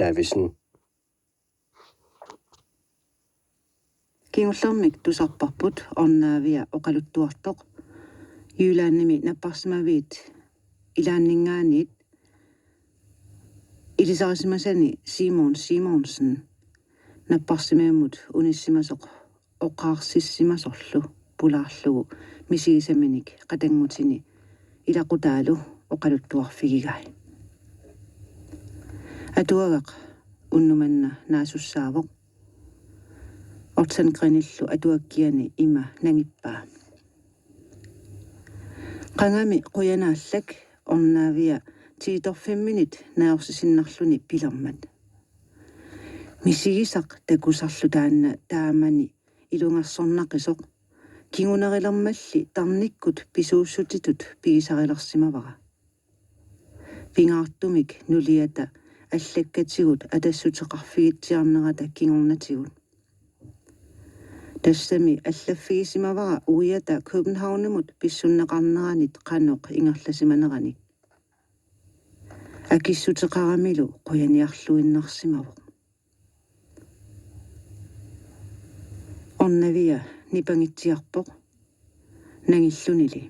Davidsen. Kiingollammik tusarparput ornaavia oqaluttuartoq Jylanimi napparsimaviit ilaanningaaniit ilisarisimasani Simonsen napparsimaamut unissimasoq oqaarsissimasorlu pulaarlugu misiisaminik qatangutini ilaqutaalu oqaluttuarfigigai atuagaq unnumanna naasussaavoq ortan grinillu atuakkiani ima nangippaa qangami quyanaallak ornaavia 10 minut naorsissinnarluni pilermat misigisaq takusarlu taanna taamani ilungarsornaqisoq kingunerilermalli tarnikkut pisuussutitut pigisarilersimavara pingaartumik nuliata аллаккатигут атассутеқарфигитсиарнерата кигорнатигут тассами аллаффигисимавара уиата Københavnemut писсуннеқарнеранит қаноқ ингерласиманерани акиссутеқарамилу қуяниарлуиннарсимавоқ орнавия нипангитсиарпоқ нагиллунили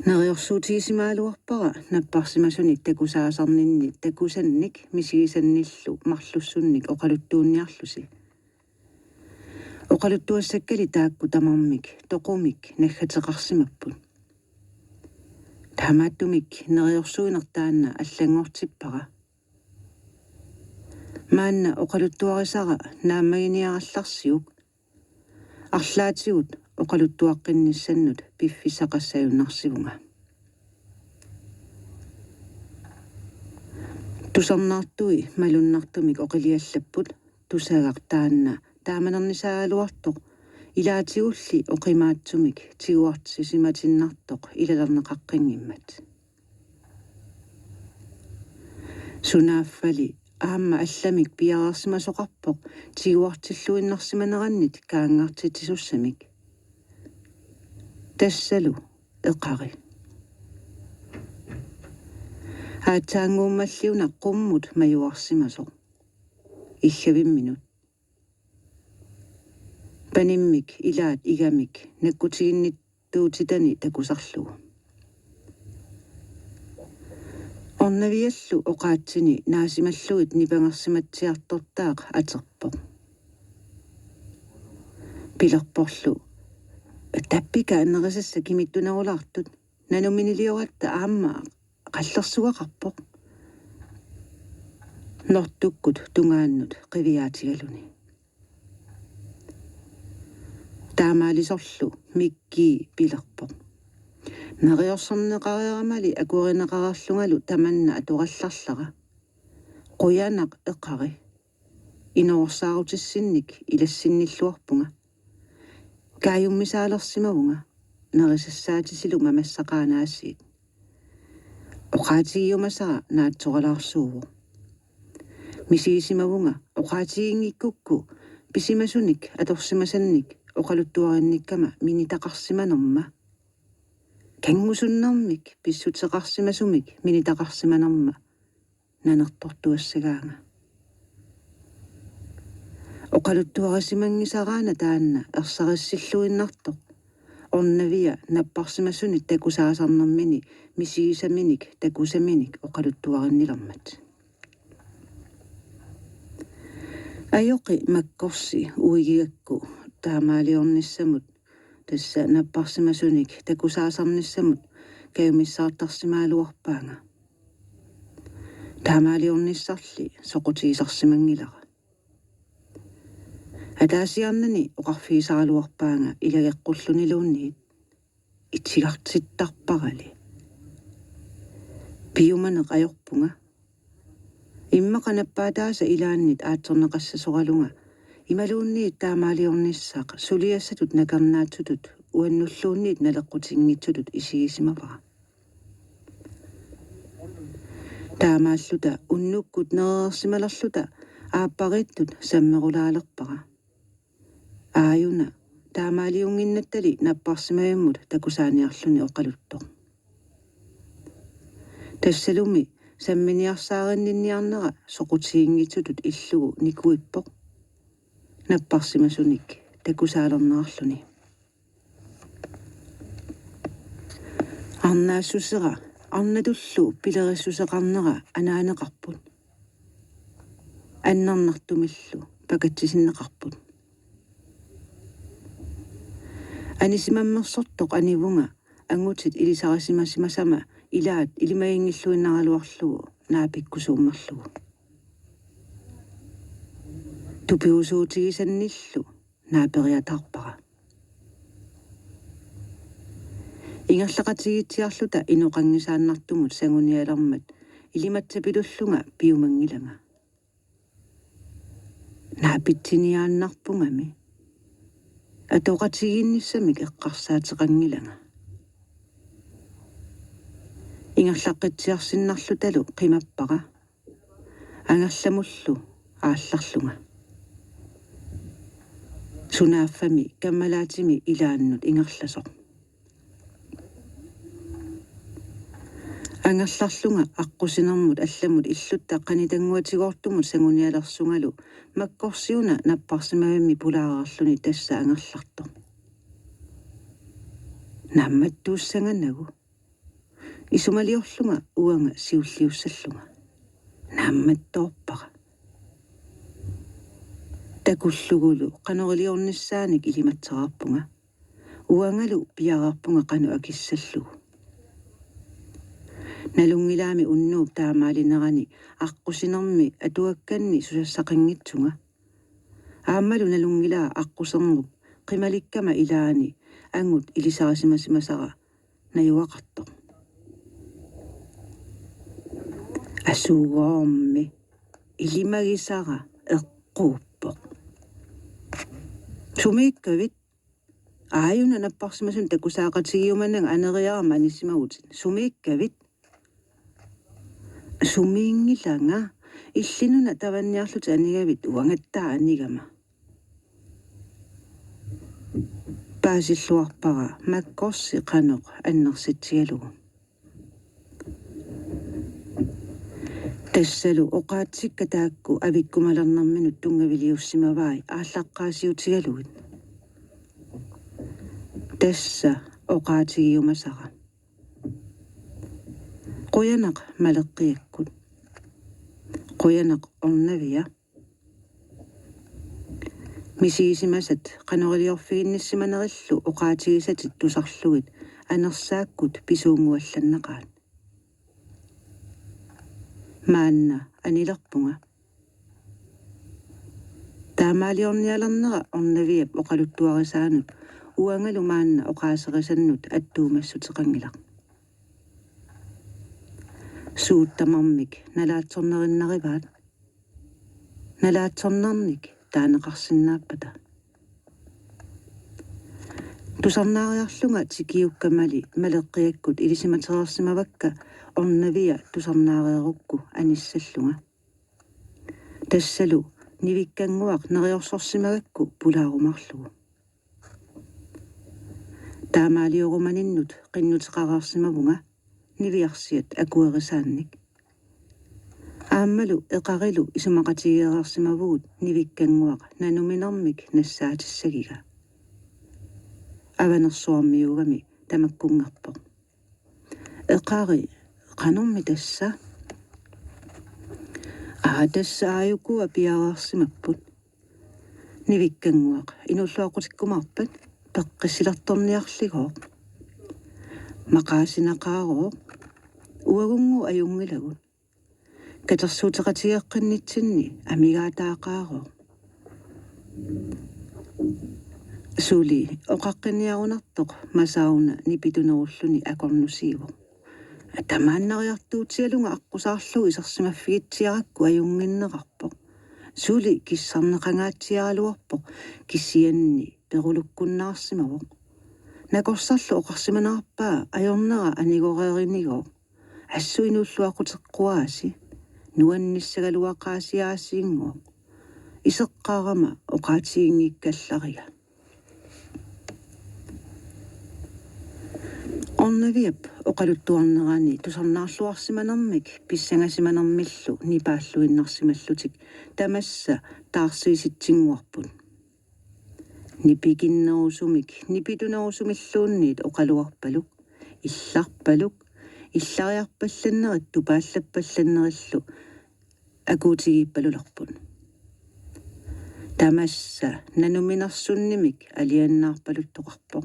Neriorsuutigisimaaluarpara napparsimasuni takusaasarninni takusannik misigisannillu marlussunnik oqaluttuunniarlusi oqaluttuassakkali taakku tamarmik toqumik naggateqarsimapput taamaattumik neriorsuinertaanna allangortippara maanna oqaluttuarisara naamaginiarallarsiuk арлаатигут oqaluttuaqqinnisannut piffissaqassayunnarsigunga tusarnaartui malunnartumik oqiliallapput tusagaq taanna taamanernisaaluartoq ilaatigulli oqimaatsumik tiguartisisimatinnartoq ilalerneqaqqingimmat sunaaffali aamma allamik piararsimasoqarpoq tiguartilluinnarsimanerannit kaangartitisussamik tassalu eqari haataanguummalliuna qummut majuarsimasoq illавимминут panimmik ilaat igamik nakkutiginnittuutitani takusarlugu ornaviallu oqaatsini naasimalluit nipangersimatsiartortaaq aterpoq pilerporlu tappika annerisassa kimittunarulartut nanuminiliorata aamma qallersuaqarpoq nortukkut tungaannut qiviaatigaluni taamaalisorlu mikki pilerpoq neriorsorneqariaramali akurineqararlungalu tamanna atuqallarlara quyanaq eqari inoorsaarutisinnik ilassinnilluarpunga kaayummisaalersimavunga nerisassaatisilu mamassaqaanaasiit oqaatigiumasara naatsoqalaarsuuvu misiisimavunga oqaatigingikkukku pisimasunik atorsimasannik oqaluttuarinnikkama minitaqarsimanerma kangusunnermik pissuteqarsimasumik minitaqarsimanerma nanertortuassagaanga oqaluttuarisimangisaraana taanna ersarisilluinnartoq ornavia napparsimasuni takusaasarnermini misigisaminik takusaminik oqaluttuarinnilermat ajoqi makkorsi uigigakku taamaaliornissamut tassa napparsimasunik takusaasarnissamut kayumissaartarsimaaluarpaanga taamaaliornissarli soqutigisarsimangilera атаасиарнани оқарфигисаралуарпаанга илагеққуллунилуунниит итсигарситтарпарали пиуманеқ ajorpunga иммақанаппаатааса илааннит аатсорнеқассасоралунга ималуунниит таамаалиорниссаақ сулиассатут накернаатсутут уаннуллуунниит налеққутингитсутут исигисимавара таамааллута уннуккут нереерсималерлута ааппариттут саммерулаалерпара ааюна таамаалиунгиннаттали наппарсимаяммут такусааниарлуни оқалутто тассалуми самминиарсаариннинниарнера соқутиингитсутут иллугу никуиппоқ наппарсимасуник такусаалернеарлүни арнаассусера арнатуллу пилериссусеқарнера анаанеқарпут аннарнартумиллу пакатсисиннеқарпут анисимаммерсортоқ анивунга ангутит илисарасимасимасама илаат илимаингиллуиннаралуарлугу наапиккусууммерлугу тупиусуутигисанниллу наапериатарпара ингерлақатигитсиарлута иноқангисааннартумут сангуниалермат илиматсапилуллунга пиумангилага наапитсиниааннарпунгами атоқатигиинниссамик эққарсаатеқангилага ингерлаққитсиарсиннарлуталу қимаппара ангалламуллу аалларлунга сунааффами каммалаатими илааннут ингерласоқ ангерларлунга аққусинермут алламут иллутта қанитангуатигоортумут сангуниалерсунгалу маккорсиуна наппарсимавимми пулаарарлуни тасса ангерларто намматтууссанганагу исумалиорлунга уанга сиуллиуссаллунга наамматтоорпара такуллугулу канорилиорниссааник илиматсераарпунга уангалу пиараарпунга кану акиссаллугу налунгилаами уннууп таамаалинерани аққусинерми атуакканни сусассақингитсунга ааммалу налунгилаа аққусернуп қималиккама илаани ангут илисарасимасимасара наюақартоқ асуугоорми илимагисара эққууппоқ сумиккавит ааюна наппарсимасун такусаақатигиуманнага анериарама аниссимагутин сумиккавит сумиингиланга иллинуна таванниарлут анигавит уангаттаа анигама паасиллуарпара маккорси қаноқ аннерситсигалугу тассалу оқаатсиккатаакку авиккумалернэрминут тунгавилиуссимаваи ааллаққаасиутигалугит тасса оқаатигиумасара қуянақ малеққиаккут қуянақ орнавия мисигисимасат қанорилиорфигинниссиманериллу оқаатигисатит тусарлугит анерсааккут писуунгуалланнеқаат маанна анилерпунга таамаалиорниалернера орнавиап оқалуттуарисаанут уангалу маанна оқаасерисаннут аттуумассутеқангилақ сууттамармик налаатсорнериннариваат налаатсорнерник таанеқарсинааппата тусарнаариарлунга тикиуккамали малеққиаккут илисиматерерсимавакка орнавия тусарнаариерукку аниссаллунга тассалу нивиккангуақ нериорсорсимагакку пулаарумарлугу таамаалиоруманиннут қиннутеқараарсимавунга нивиарсиат акуерисаанник ааммалу эқарилу исумақатигиерарсимавугут нивиккангуақ нануминермик нассаатиссагига аванерсуармиугами тамаккунгарпоқ эқари қанорми тасса тасса ааюкуа пиараарсимаппут нивиккангуақ инуллуақутиккумарпат пеққиссилерторниарлигоо мақаасинақаароо уагунгу аюнгилагут катерсуутеқатигеққиннитсинни амигаатаақаароо сули оқаққиниарунартоқ масауна нипитунеруллуни акорнусииво тамааннариартуутиалунга аққусаарлуг исерсимаффигитсиаракку аюнгиннеқарпоқ сули киссарнеқангаатсиаралуарпоқ киссианни перулуккуннаарсимавоқ накорсарлу оқарсиманаарпаа ajornera анигорееринигоо ассуинуллуақутеққуааси нуанниссагалуақаасиаасиингоо исеққарама оқаатигингиккалларига Ornaviap oqaluttuarnerani tusarnaarluarsimanermik pissangasimanermillu nipaalluinnarsimallutik tamassa taarsiisitsinguarpun nipikinnerusumik nipitunerusumilluunniit oqaluarpaluk illarpaluk иллариарпалланнерит тупааллаппалланнериллу акуутигииппалулерпун тамасса нануминерсуннимик алианнаарпалуттоқарпо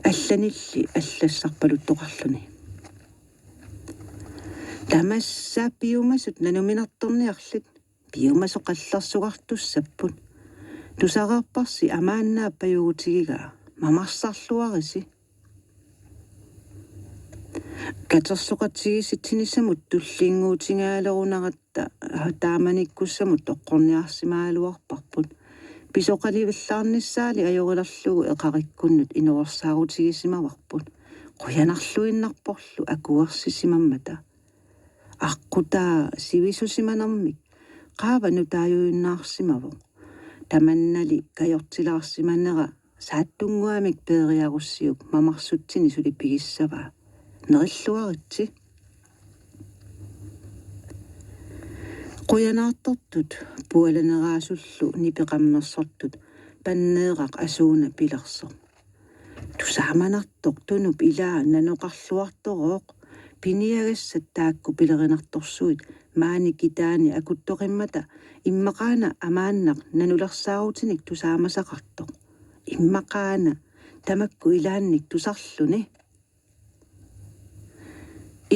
алланилли аллассарпалуттоқарлуни тамасса пиумасут нануминерторниарлут пиумасоқаллерсугартуссаппут тусараарпарси амааннааппаюгутигига мамарсарлуариси катерсоқатсигиситсинissамут туллиингуутингаалерунератта тааманиккуссамут тоққорниарсимаалуарпарпут писоқаливиллаарниссаали ajorилерлугу эқариккуннут инуорсаарутигисимаварпут қуянарлуиннарпорлу акуерсисимаммата аққутаа сивисусиманермик qaava nutaayuinnaarsimavu tamannali kajortilаарsimannera saattunguamik peeriarussiuk mamarsutsini sulipigissava nerilluaritsi quyanartortut pualanerasullu nipeqammersortut panneeqaq asuuna pilerso tusaamanartoq tunup ilaa nanoqarluartoroq piniagassat taakku pilerinartorsuit maani kitaani akuttoqimmata immaqaana amaannaq nanulersaarutinik tusaamasaqartoq immaqaana tamakku ilaannik tusarluni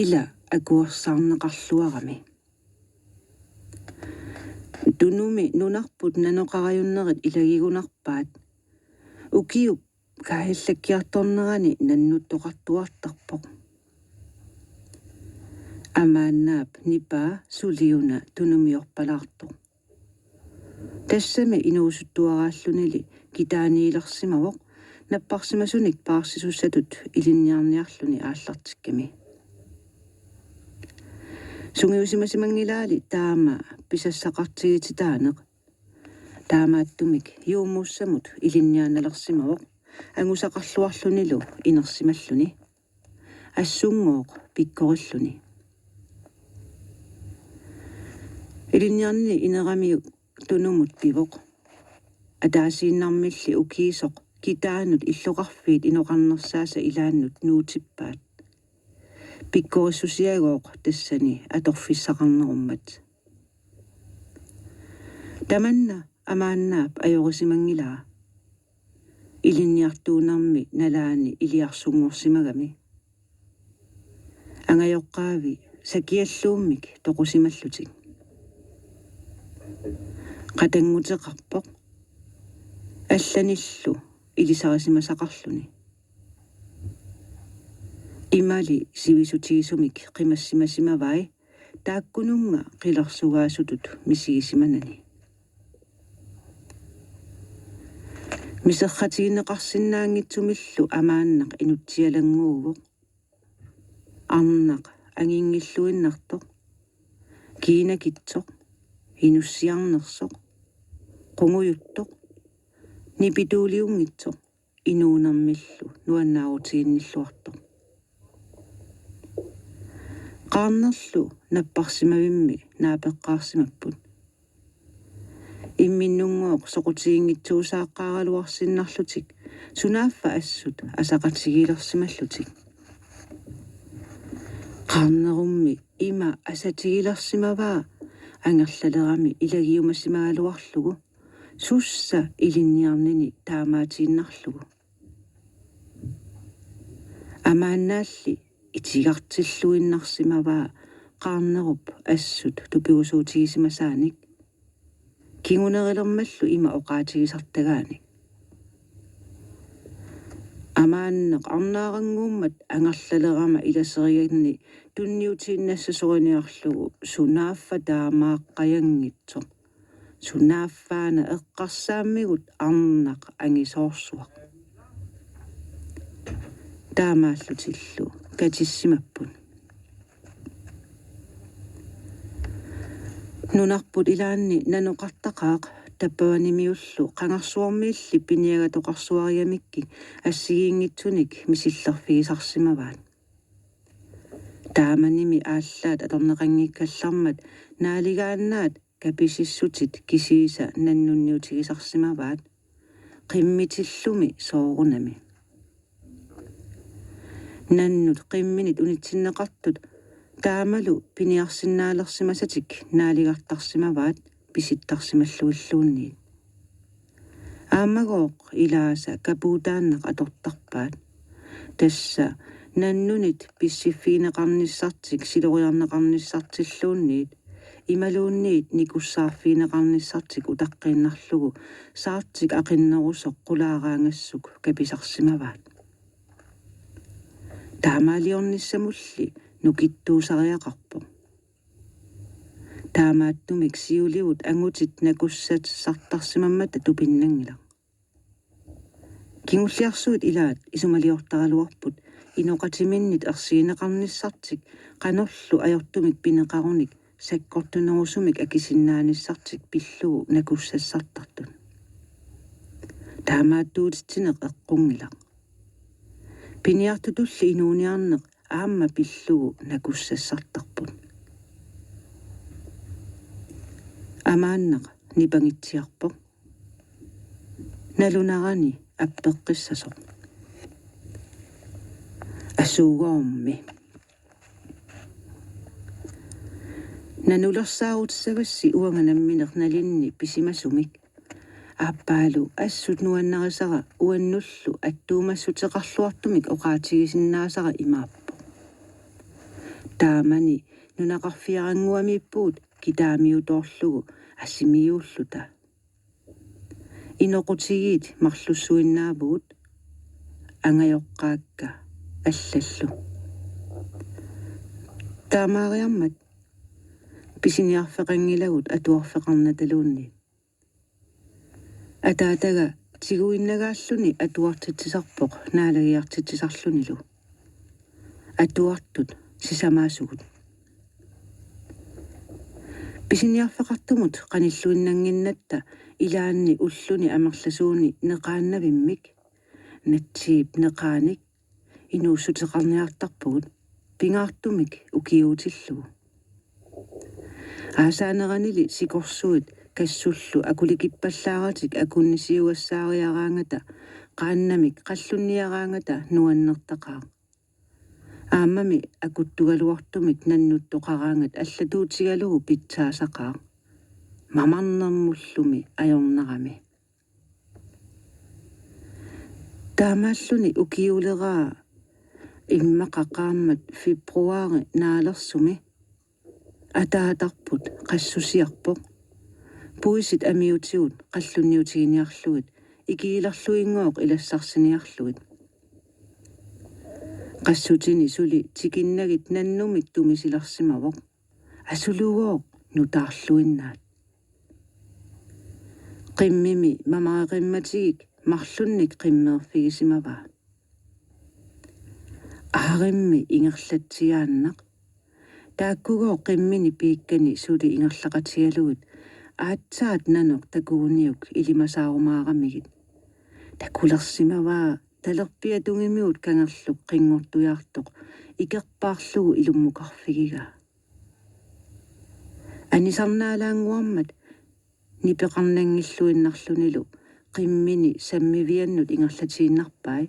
ila akuersaarneqarluarami tunumi nunarput nanoqarajunnerit ilagigunarpaat ukiup kaahillakkiartornerani nannuttoqartuartarpoq amaannaap nipaa suliuna tunumiorpalaartoq тассами инуусуттуарааллунили китааниилерсимавоқ наппарсимасуник паарсисуссатут илинниарниарлуни ааллартикками сунгиусимасимангилаали таама писассақартигититаанеқ таамааттумик юумуссамут илинниааналерсимавоқ ангусақарлуарлунилу инерсималлуни ассунгооқ пиккориллуни илинниарни инерамиук тунумут пивоқ атаасииннармилли укиисоқ китаанут иллоқарфиит иноқарнерсааса илааннут нуутиппаат пиккориссусиагооқ тассани аторфиссақарнеруммат таманна амааннаап ajorisimanngilaa илинниартуунарми налаани илиарсунгорсимагами ангайоққаави сакиаллууммик тоқусималлутик qatangutеқарпоқ алланиллу илисарисимасақарлуни имали сивисутигисумик қимассимасимавай тааккунунга қилерсугаасутут мисигисиманани мисерхатигинеқарсинаангитсумиллу амааннақ инутсиалангуувоқ арнақ ангингиллуиннартоқ киинакитсоқ инуссиарнерсоқ qunguйuттоq nipituuliungitsoq inuunermillu nuannaautiginnilluartoq qaarnerlu napparsimavimmi naapeqqaarsimapput imminnungooq soqutiginnitsuusaaqqaaraluarsinnarlutik sunaaffa assut asaqatigilersimallutik qaarnerummi ima asatigilersimavaa анgerlalerami ilagiumassimaaluarlugu sussa ilinniarnini taamaatiinnarlugu amaannaalli itigartilluinnarsimavaa qaarnerup assut tupigusuutigisimасааник кингунериlermallu има oqaatigisartagaani амааннеқ арнаарангууммат анgerlalerama иласериганни тунниутииннассасорiniarlugu сунааффа таамааққаянгитсоқ сунааффаана эққарсааммигут арнақ ангисоорсуақ таамааллутиллу катиссимаппут нунарпут илаанни наноқартақаақ tappaanimiullu qangarsuarmiilli piniagatoqarsuariamikki assigiingitsunik misillerfigisarsimavaat taamanimi aallaat atorneqanngikkallarmat naaligaannaat kapisissutit kisiisa nannunniutigisarsimavaat qimmitillumi soorunami nannut qimminit unitsinneqartut taamalu piniarsinnaalersimasatik naaligartarsimavaat pisittarsimalluilluunniit aamagooq ilaasa kapuutaanneq atortarpaat tassa nannunit pissifiineqarnissartik siloriarneqarnissartilluunniit imaluunniit nikussaarfiineqarnissartik utaqqinnerlugu saartik aqinnerusoq qulaaraangassuk kapisarsimavaat taamaaliornissamulli nukittuusariaqarpo taamaattumik siuliut angutit nakussat sartarsimammata tupinnangila kingulliarsuut ilaat isumaliortaraluarput inoqatiminnit ersiineqarnissartik qanorlu ajortumik pineqarunik sakkortunerusumik akisinnaanissartik pillugu nakussassartartun taamaattuutitsineq eqqungilaq piniartutulli inuuniarneq aamma pillugu nakussassartarput amaanneq nipangitsiarpoq nalunarani appeqqissasoq asuugoormi nanulersaarutissavassi uanganammineq nalinni pisimasumik aappaalu assut nuannarisara uannullu attuumassutеқарлуартумик oqaatigisinnaasara imaappo taamani nunaqarfiarangуамииппуут kitaamiutoorlugu assimiuulluta inoqutigiit marlussuinnaavuut angajoqqaakka аллаллу таамаариармат писиниарфеқангилагут атуарфеқарнаталуунни атаатага тигуиннагааллуни атуартитсисарпоқ наалагиартитсисарлунилу атуартут сисамаасугут писиниарфеқартумут қаниллуиннангиннатта илаанни уллуни амерласууни неқааннавиммик натсиип неқааник инууссутеқарниартарпугут пингаартумик укиуутиллугу аасаанеранили сикорсуит кассуллу акуликиппаллааратик акуннисиугассаариараангата qaannamik qallunniaraangata nuannertaqaa aamami akuttugaluartumik nannuttoqaraangat allatuutigalugu pitsaasaqaa mamarnermullumi ajornerami taamaalluni ukiuleraa immaqaqaammat februari naalersumi ataatarput qassusiarpoq puisit amiutigut qallunniutiginiarluit ikiilerluingooq ilassarсиниарлугит qassutini suli tikinnagit nannumik tumisilерсимавоq asuluguoq nutaarluinnaat qimmimi mamaqimmatigik marlunnik qimmeerfigisimavaa aarimmi ingerlatsiaannaq taakkugoo qimmini piikkani suli ingerlaqatigalugut aatsaat nanoq takuuniuk ilimasaarumaaqamigit takulersimavaa talerpia tungimiut kangerluq qinngortujaartoq ikerpaarlugu ilummuqarfigiga anisarnaalaanguarmat nipeqarnangilluinnarlunilu qimmini sammiviannut ingerlatiinnarpai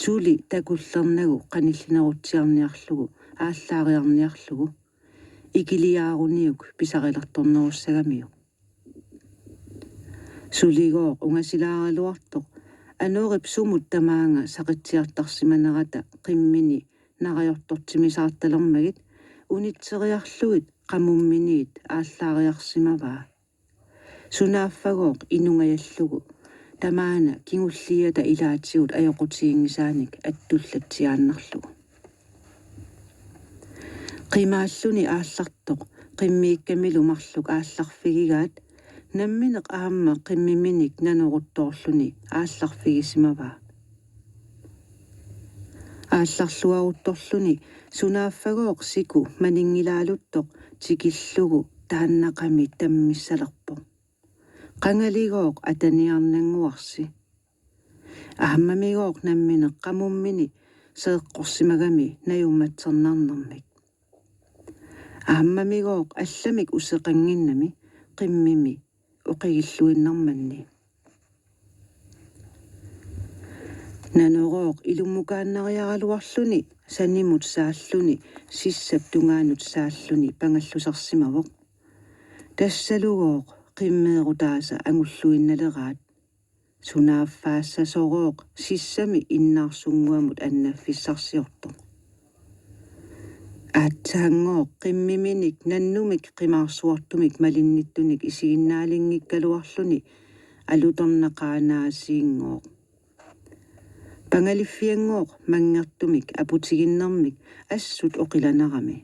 suuli takullernagu qanillinerutsiarniarlugu ааllaariarniarlugu ikiliaaruniuk pisarilertornerussagamiu suligooq ungasilaaraluartoq anuurip sumut tamaanga saqitsiartarsimanerata qimmini nariortortimisaartalermagit unitseriarluit qamumminiit ааllaariarsimavaa sunaaffagooq inungajallugu tamaana kingulliata ilaatigut ajoqutiingisaanik attullattiaannarlugu qimaalluni aallartoq qimmiikkamilumarluk aallarfigigaat nammineq aamma qimmiminik nanoruttoorluni aallarfigisimavaa aallarluaruttorluni sunaaffagooq siku maningilaaluttoq tikillugu taannaqami tammissalerpoq qangaligoq ataniarnanguarsi ahammamigoq nammine qamummini seeqqorsimagami najummatsernaarnermik ahammamigoq allamik useqanginnami qimmimi uqigilluinnarmanni nanoroq ilummukaannariaraluarluni sanimut saalluni sissap tungaanut saalluni pangallusarsimavoq tassalugoq qimmeerutaasa angulluinnaleraat sunaaffaassasorooq sissami innaarsunguamut annaffissarsiorto aatsaangooq qimmiminik nannumik qimaarsuartumik malinnittunik isiginnaalingikkaluarluni alutornaqaanaasiingooq pangaliffiangooq mangertumik aputiginnermik assut oqilanarami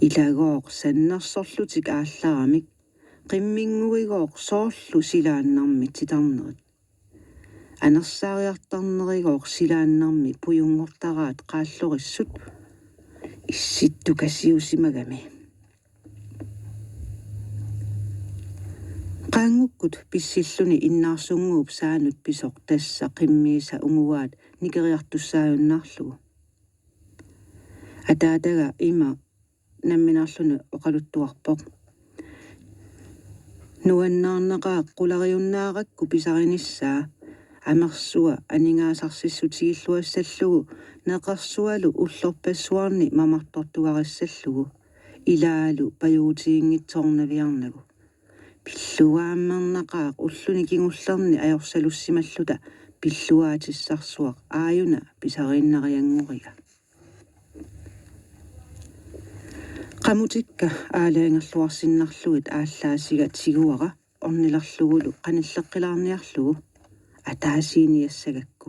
ilagooq sannersorlutik aallaramik qimminguigooq soorlu silaannarmi titarnerit anersaariartarnerigooq silaannarmi pujungortaraat qaallorissut issittukasiusimagami qaangukkut pissilluni innaarsunguup saanut pisoq tassa qimmiisa unguaat nikeriartussaajunnaarlugu ataataga ima namminaarluni oqaluttuarpoq nuannaarnaqaaq qulariunnaaqakku pisarinissaa amersua aningaasarсиссутигиллуассаллугу неқарсуалу уллорпассуарни мамарторtugarissallugu илаалу паюутиингитсоорнавиарнагу пиллуааммернақаақ уллуни кигуллерни аёрсалуссималлута пиллуаатиссарсуақ ааюна писариннариангорига qamutikkka aalaangерлуарсиннарлугит ааллаасига тигуара орниларлугулу qaналлеққилаарниарлугу атаасииниассагакку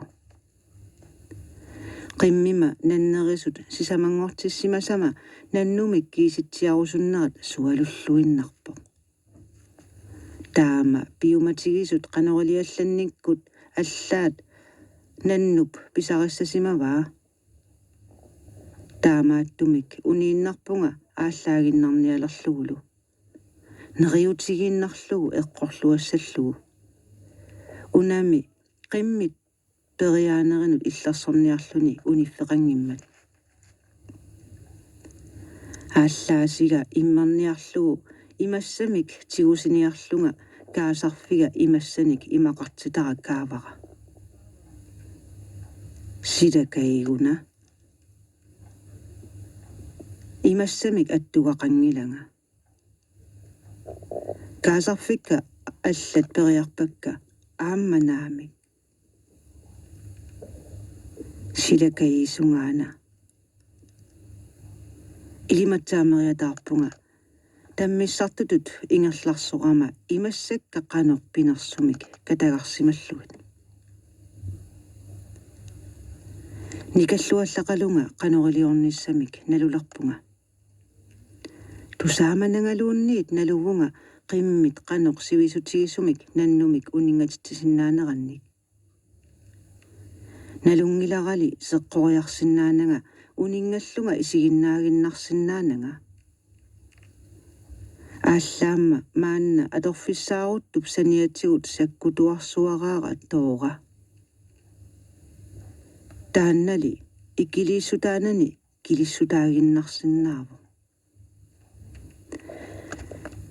qimmima nannerисут сисамангортиссимасама наннумик киситсиарусуннерат суалуллуиннарпо таама биуматигисут qanорилиалланниккут аллаат наннуп писариссасимаваа таамааттумик унииннарпунга ааллаагиннарниалерлугулу нериутигииннарлугу эққорлуассаллугу унами қиммит периаанеринут иллерсорниарлуни униффеқангиммат ааллаасига иммерниарлугу имассамик тигусиниарлунга каасарфига имассаник имақартитара каавара сидакаигуна имассамик аттугақангилага каасарфикка аллат периарпакка аамманаамик сидакаисунгаана илиматсаамериатаарпунга таммиссартутут ингерларсорама имассакка канорпинерсумик катагарсималлугит никаллуаллақалунга канорилиорниссамик налулерпунга тусааманангалуунниит налувунга qimмит qanoq sivisutigissumik nannumik uningatittisinnaanеранник налунгиларали сеққориарсиннаанага унингаллунга исигиннаагиннарсиннаанага ааллаамма маанна аторфиссааруттуп саниатсигут саккутуарсуараара тоора тааннали икилииссутаанани килиссутаагиннарсиннааву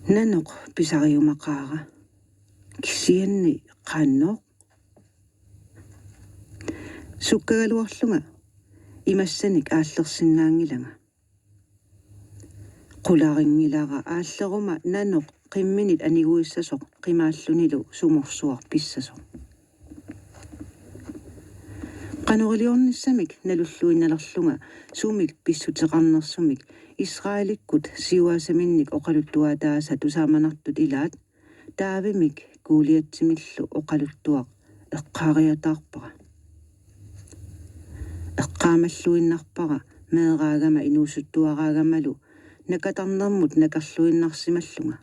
наноқ писариумақаара кисианни қанноқ суккагалуарлунга имассаник ааллерсиннаангилага qularingilара ааллерума наноқ qimminit aniguissasоq qimaallunilu sumorsuar pissasoq qanорилиорнissamik налуллуинналерлунга сумик писсутеқарнерсумик исраиликкут сиуасаминник оқалуттуатааса тусааманартут илаат таавимик куулиатсимиллу оқалуттуақ эққаариатаарпара эққаамаллуиннарпара меэраагама инуусуттуараагамалу накатарнермут накарлуиннарсималлунга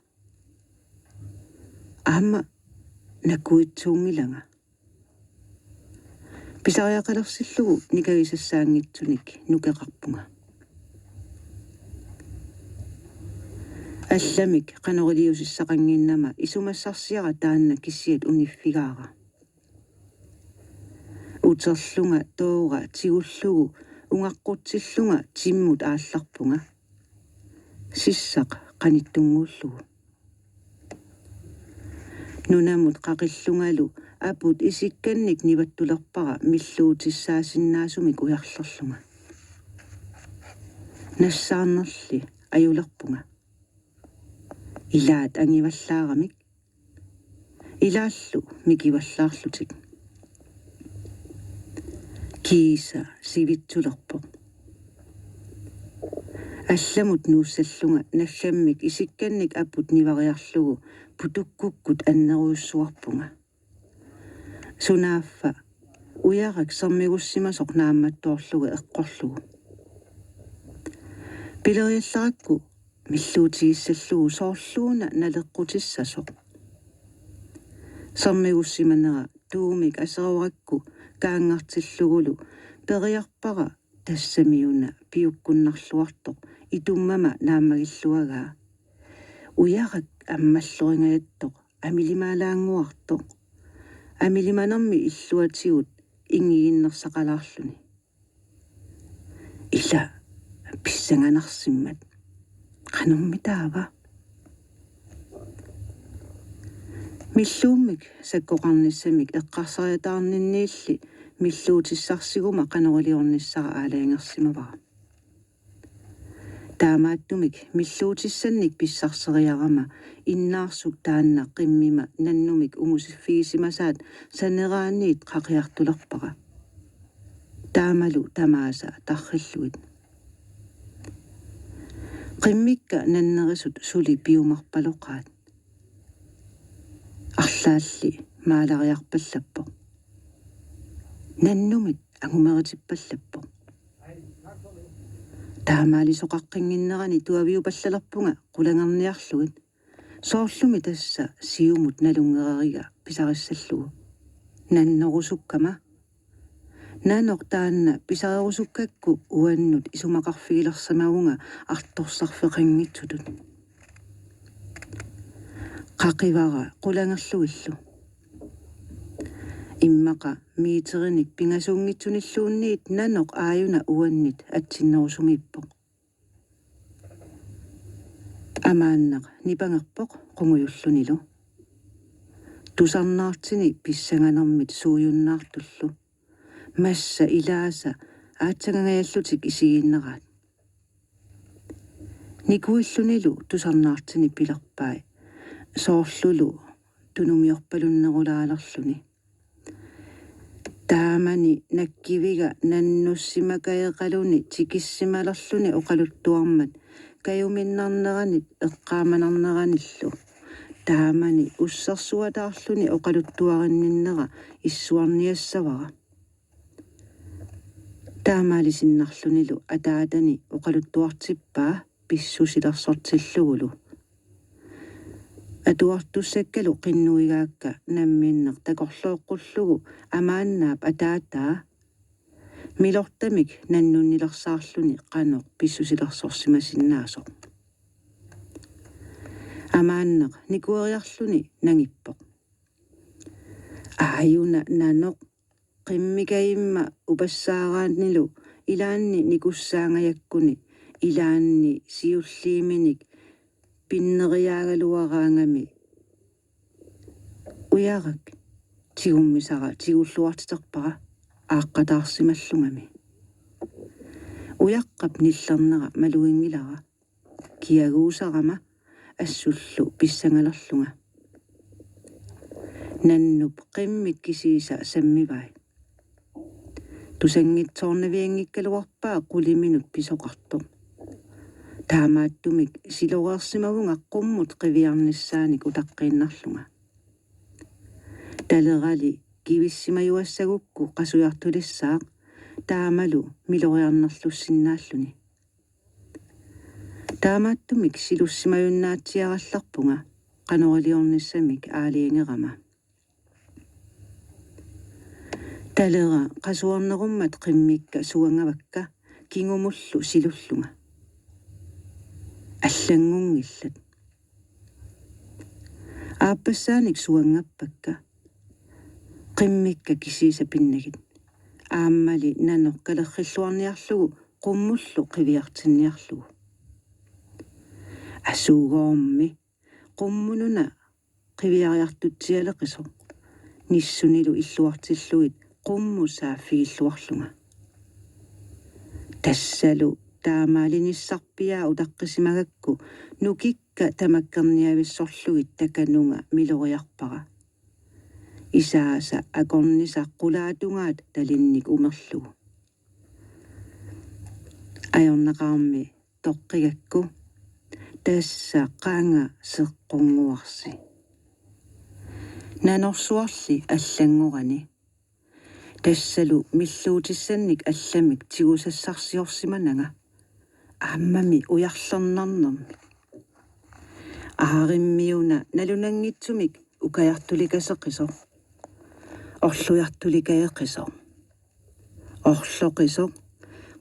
аама накуитсуунгилага писариақалерсиллугу никагисассаангитсуник нукеқарпунга алламик канорилиусиссақангиннама исумассарсиара таанна киссиат униффигаара утерлунга тоора тигуллугу унгаққутсиллунга тиммут аалларпунга сиссақ қаниттунгууллугу нунамут қақиллунгалу апут исикканник ниваттулерпара миллуутиссаасиннаасумик уярлерлунга нассаарнерли аюлерпунга илаат ангиваллаарамик илааллу микиваллаарлутик кииса сивитсулерпо алламут нууссаллунга налламмик исикканник апут нивариарлугу путуккуккут аннеруйуссуарпунга сунааффа уярак сэрмигуссимасоқ наамматтоорлугу эққорлугу пилериалларакку миллуутигиссаллугу соорлууна налеққутиссасоқ сэрмигуссиманера туумик асеруаракку каангартиллугулу периарпара тассамиуна пиуккуннарлуартоқ итуммама нааммагиллуагаа уярак аммаллорингаяттоқ амилимаалаангуартоқ амилиманерми иллуатигут ингииннерсақалаарлуни ила писсанганарсиммат qanummi taava миллууммик саккоқарнissamик эққарсариатаарнинниилли миллуутиссарсигума qanорилиорниссара аалаангерсимавара таамааттумик миллуутиссанник писсарсериарама иннаарсук таанна қиммима наннумик умусиффигисимасаат санерааниит қақиартулерпара таамалу тамааса тарриллуит qimmikka nannerisut suli piumarpaloqaat арлаалли маалариарпаллаппо наннумит агумеритиппаллаппо таамаалисоқаққингиннерани туавиупаллалерпунга қулангерниарлугит соорлуми тасса сиумут налунгерарига писариссаллугу наннерусуккама наанеқ таанна писарерусуккакку уаннут исумақарфигилерсамагунга арторсарфеқангитсутут қақивара қулангерлуиллу иммақа миитериник пингасуунгитсуниллуунниит наанеқ ааюна уаннит атсиннерусумиппоқ амааннақ нипангерпоқ қунгуйуллунилу тусарнаартини писсанганермит сууюннаартуллу масса илааса аатсагангаяллутик исигииннераат никуиллунилу тусарнаартини пилерпай соорлулу тунумиорпалуннерулаалерлуни таамани наккивига наннуссимакаеқалуни тикиссималерлуни оқалуттуармат каюминнарнеранит эққааманарнераниллу таамани уссерсуатаарлуни оқалуттуаринниннера иссуарниассавара таамаалисиннарлунилу атаатани оқалуттуартиппаа писсусилерсортиллугулу атуартуссаккалу қиннуигаакка намминнер такорлооққуллугу амааннаап атаатаа милортамик наннуннилерсаарлуни қаноқ писсусилерсорсимасиннаасоқ амааннеқ никуериарлуни нангиппоқ ааюна наноқ qimmigaimma upassaaрааннилу илаанни никуссаангаяккуни илаанни сиуллииминик пиннериаагалуараангами уярак тигуммисара тигуллуартитерпара ааққатаарсималлунгами уяққап ниллернера малуингилара киагуусарама ассуллу писсангалерлунга наннуп qimмик кисииса саммивай тусангитсоорнавиангиккалуарпаа quliminup писоқартоқ таамааттумик силориарсимагунга qumмут qivиарниссааник утаққииннарлунга талерали кивиссимаюассагукку qasujartulissaaq таамалу милориарнерлуссиннааллуни таамааттумик силуссимаюннаатсиаралларпунга qanорилиорниссамик аалиингерама талера qasuarnerummat qimmikka suangavakka kingumullu silullunga аллангунгиллат Aapassaanik suangappakka qimmikka kisiisapinnagit aammali nanoq kalerrilluarniarlugu qummullu qiviartinniarlugu asuugoormi qummununa qiviariartutsialeqiso nissunilu illuartilluit qummu saaffiilluarlunga tassalu taamaalinissarpiaa utaqqisimakakku nukikka tamakkerniavissorlugit takanunga miloriarpara isaasa akornisaqqulaatungaat talinnik umerlugu ajornaqaarmi toqqigakku tassa qaanga seqqunguarsi nanorsuarli allangorani tassalu milluutissannik allamik tigusassarsiorsimananga aammami ujarlernarnermi aarimmiuna nalunangitsumik ukajartulikaseqiso orlujartulikaeqiso orloqiso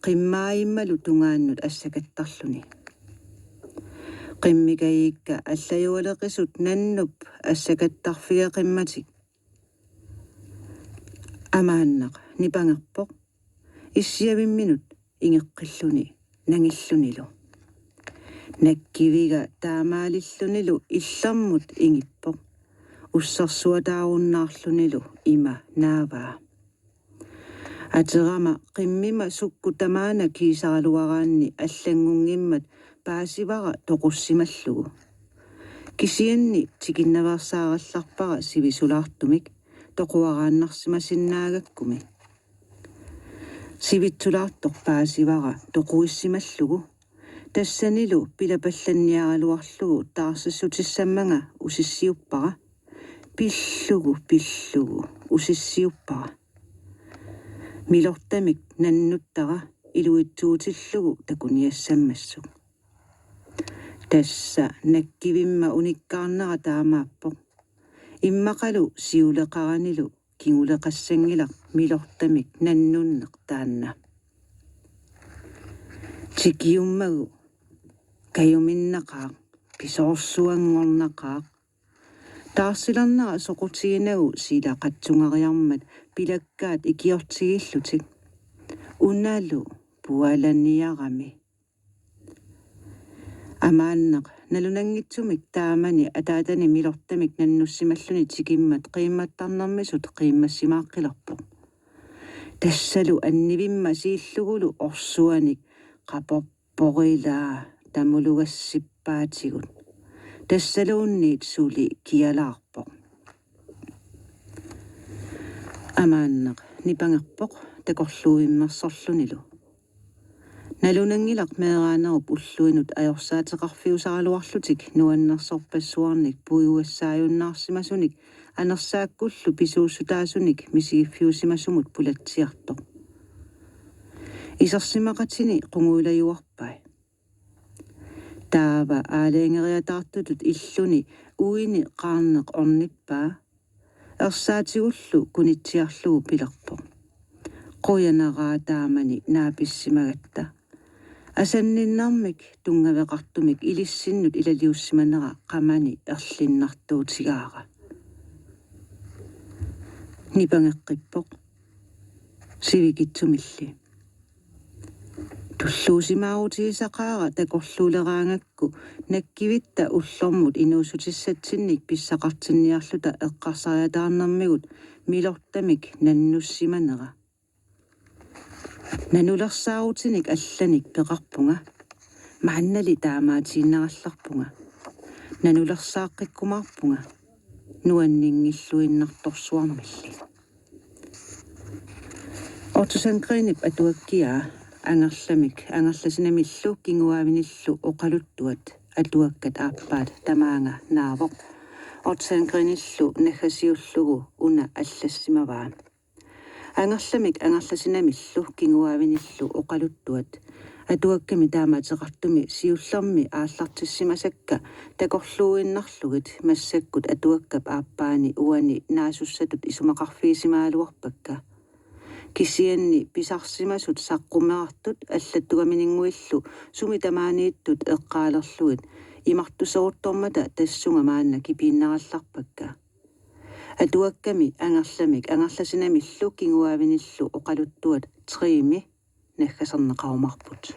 qimmaayimmalu tungaannut assakattarluni qimmikayiikka allajualeqisut nannup assakattarfiga qimmatik amaannaq nipangerpoq issiavimminut ingeqqilluni nangillunilu nakkiviga taamaalillunilu illermut ingippoq ussarsuataarunnaarlunilu ima naavaa aterama qimmima sukku tamaana kiisaraluaraanni allangungimmat paasivara toqussimallugu kisianni tikinnaversaarallarpara sivisulaartumik toquaraannarsimasinnaagakkumi sivitsulaartoq paasivara toquissimallugu tassanilu pilapallanniaraluarlugu taarsissutissammanga usissiuppara pillugu usissiuppara milortamik nannuttara iluitsuutillugu takuniassammassuk tassa nakkivimma unikkaarnera taamaappoq immaqalu siuleqaranilu kinguleqassangilaq milortamik nannunneq taanna tikiummagu kayuminnaqaaq pisoorsuangornaqaaq taarsilarnera soqutiinagu silaqatsungariarmat pilakkaat ikiortigillutik unalu pualaniarami amaannaq nalunangitsumik taamani ataatani milortamik nannussimalluni tikimmat qiimmattarnermisut qiimmassimaaqqilerpoq tassalu annivimma siillugulu orsuanik qaporporilaa tamulugassippaatigut tassaluunniit suli kialaarpoq amaannaq nipangerpoq takorluimmersorlunilu nalunangilaq meeraanerup ulluinut ajorsaatiqarfiusaraluarlutik nuannersorpassuarnik puiuassaajunnaarsimasunik anersaakkullu pisuussutaasunik misigiffiusimasumut pulatsiartoq isarsimaqatini qunguilajuarpai taava aaleengeriataartutut illuni uini qaarneq ornippaa ersaatigullu kunitsiarlugu pilerpoq qoyanaraa taamani naapissimagatta asanninnarmik tungaveqartumik ilissinnut ilaliussimannera qamani erlinnartuutigaara nipangeqqippoq sivikitsumilli tulluusimaaruutigisaqaara takorluuleraangakku nakkivitta ullormut inuusutissatsinnik pissaqartinniarluta eqqarsariataarnermigut milortamik nannussimannera nanulersaaruutinik allanik peqarpunga maannali taamaatiinnerallarpunga nanulersaaqqikkumaarpunga nuanninngilluinnartorsuarmilli ortusankriinip atuakkiaa angerlasinamillu kinguaavinillu oqaluttuat atuakkat aappaat tamaanga naavoq ortusankriinillu naggasiullugu una allassimavaa angerlasinamillu kinguaavinillu oqaluttuat atuakkami taamaateqartumi siullermi aallartissimasakka takorluuinnarlugit massakkut atuakkap aappaani uani naasussatut isumaqarfiisimaaluarpakka kisianni pisarsimasut saqqumeraartut allattugaminingguillu sumitamaaniittut eqqaalerlugit имартусоруттормата тассунга маанна кипииннаралларпакка атуакками ангарламик ангарласинамиллу кингуавиниллу оқалуттуат триими наггасернеқарумарпут